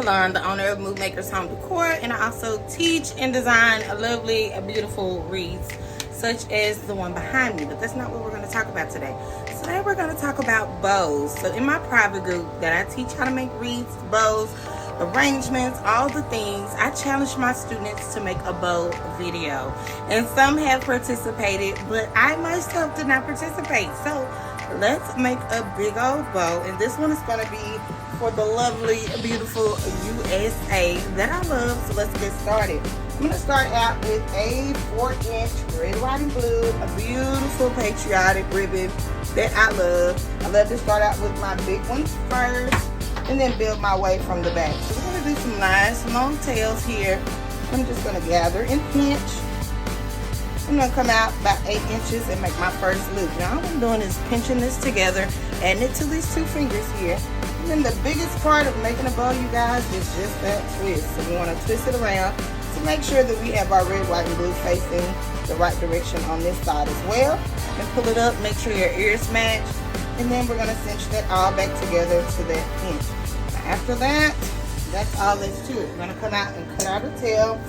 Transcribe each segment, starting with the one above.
Kalon, the owner of MoodMakers Home Decor, and I also teach and design a beautiful wreaths such as the one behind me, but that's not what we're going to talk about today. Today we're going to talk about bows. So in my private group that I teach how to make wreaths, bows, arrangements, all the things, I challenge my students to make a bow video, and some have participated, but I myself did not participate. So let's make a big old bow, and this one is going to be for the lovely, beautiful USA that I love. So let's get started. I'm going to start out with a 4-inch red, white, and blue, a beautiful patriotic ribbon that I love. I love to start out with my big ones first and then build my way from the back. So we're going to do some nice long tails here. I'm just going to gather and pinch. I'm going to come out about 8 inches and make my first loop. Now all I'm doing is pinching this together, adding it to these 2 fingers here. And then the biggest part of making a bow, you guys, is just that twist. So we want to twist it around to make sure that we have our red, white, and blue facing the right direction on this side as well. And pull it up, make sure your ears match. And then we're going to cinch that all back together to that pinch. After that, that's all there's to it. We're going to come out and cut out a tail.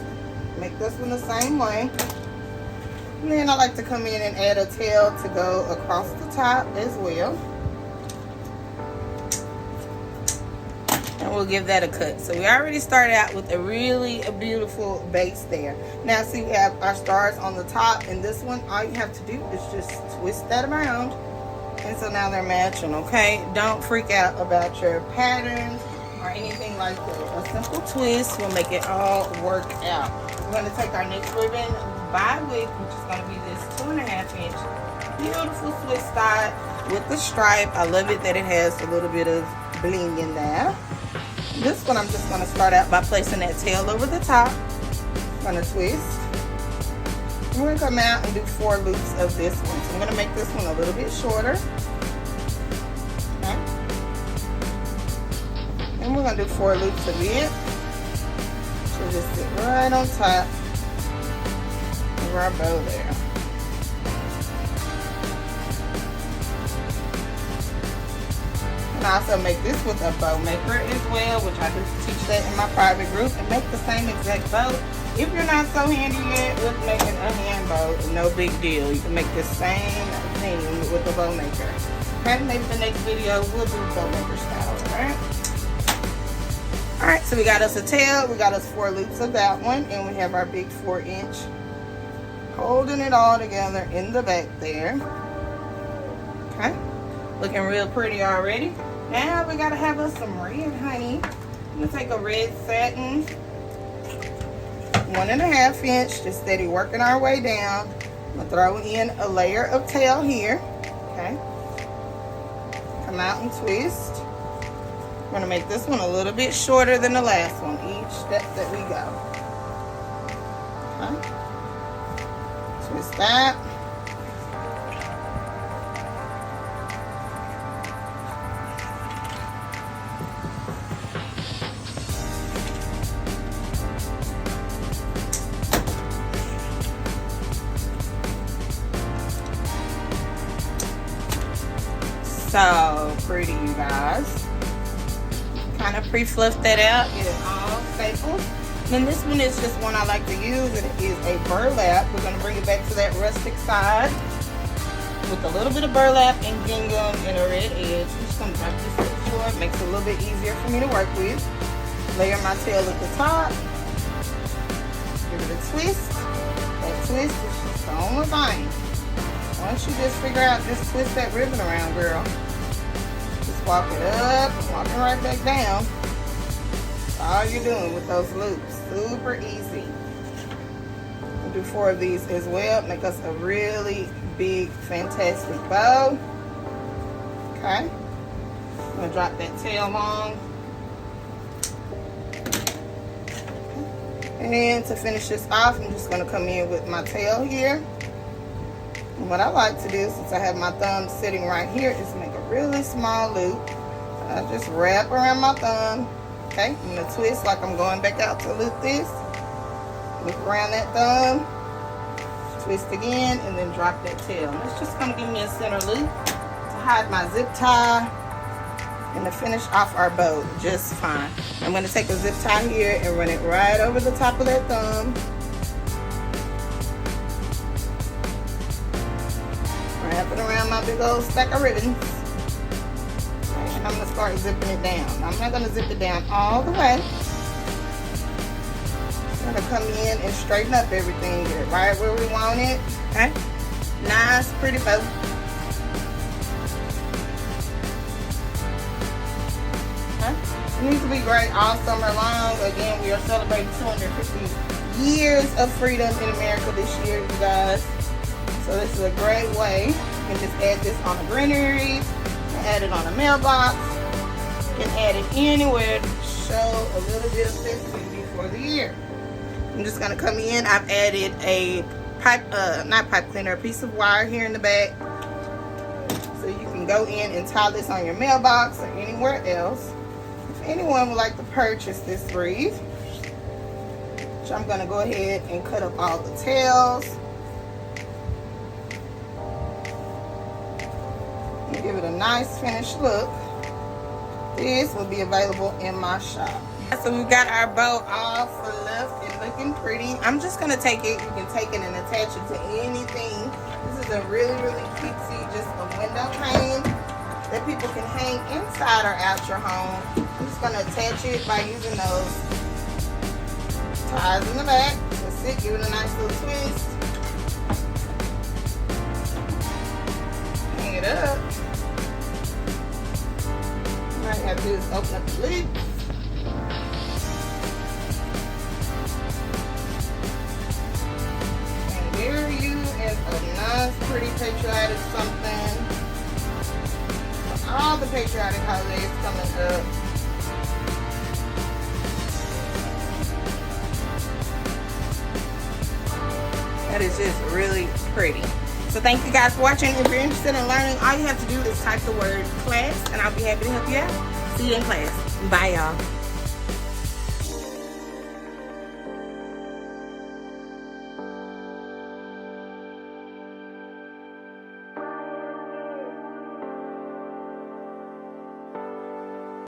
Make this one the same way. And then I like to come in and add a tail to go across the top as well. And we'll give that a cut. So we already started out with a really beautiful base there. Now see, we have our stars on the top, and this one, all you have to do is just twist that around. And so now they're matching, okay? Don't freak out about your patterns or anything like that. A simple twist will make it all work out. We're going to take our next ribbon by width, which is going to be this 2.5-inch beautiful Swiss dot with the stripe. I love it that it has a little bit of bling in there. This one I'm just going to start out by placing that tail over the top. I'm going to twist. We're going to come out and do 4 loops of this one. So I'm going to make this one a little bit shorter. Okay. And we're going to do 4 loops of it. So just sit right on top of our bow there. And I also make this with a bow maker as well, which I do teach that in my private group, and make the same exact bow. If you're not so handy yet with making a hand bow, no big deal. You can make the same thing with the bow maker. Okay, maybe the next video we'll do bow maker style, alright? Alright, so we got us a tail, we got us 4 loops of that one, and we have our big 4-inch holding it all together in the back there. Okay, looking real pretty already. Now we gotta have us some red, honey. I'm gonna take a red satin 1.5-inch, just steady working our way down. I'm gonna throw in a layer of tail here. Okay, come out and twist. I'm gonna make this one a little bit shorter than the last one each step that we go. Okay, twist that. So pretty, you guys. Kind of pre-fluff that out, get it all stapled. And this one is just one I like to use, and it is a burlap. We're going to bring it back to that rustic side with a little bit of burlap and gingham and a red edge. I'm just going to drop this to the floor. It makes it a little bit easier for me to work with. Layer my tail at the top. Give it a twist. That twist is just the only thing. Once you just figure out, just twist that ribbon around, girl. Just walk it up and walk it right back down. That's all you're doing with those loops. Super easy. We'll do 4 of these as well. Make us a really big, fantastic bow. Okay. I'm going to drop that tail long. And to finish this off, I'm just going to come in with my tail here. And what I like to do, since I have my thumb sitting right here, is make a really small loop. I just wrap around my thumb. Okay, I'm going to twist like I'm going back out to loop this. Loop around that thumb. Twist again, and then drop that tail. And it's just going to give me a center loop to hide my zip tie and to finish off our bow just fine. I'm going to take a zip tie here and run it right over the top of that thumb. Wrap it around my big old stack of ribbons. And I'm going to start zipping it down. I'm not going to zip it down all the way. I'm going to come in and straighten up everything, get it right where we want it. Okay? Nice, pretty bow. It needs to be great all summer long. Again, we are celebrating 250 years of freedom in America this year, you guys. So this is a great way. You can just add this on a greenery, add it on a mailbox, you can add it anywhere to show a little bit of festivity for the year. I'm just gonna come in. I've added a pipe, not pipe cleaner, a piece of wire here in the back. So you can go in and tie this on your mailbox or anywhere else. If anyone would like to purchase this wreath, which I'm gonna go ahead and cut up all the tails. And give it a nice finished look. This will be available in my shop. So we've got our bow all fluffed and looking pretty. I'm just gonna take it, you can take it and attach it to anything. This is a really, really cutesy, just a window pane that people can hang inside or out your home. I'm just gonna attach it by using those ties in the back. That's it, give it a nice little twist. Hang it up. All I have to do is open up the lid. And there you is a nice, pretty patriotic something. All the patriotic holidays coming up. That is just really pretty. So thank you guys for watching. If you're interested in learning, all you have to do is type the word class and I'll be happy to help you out. See you in class. Bye y'all.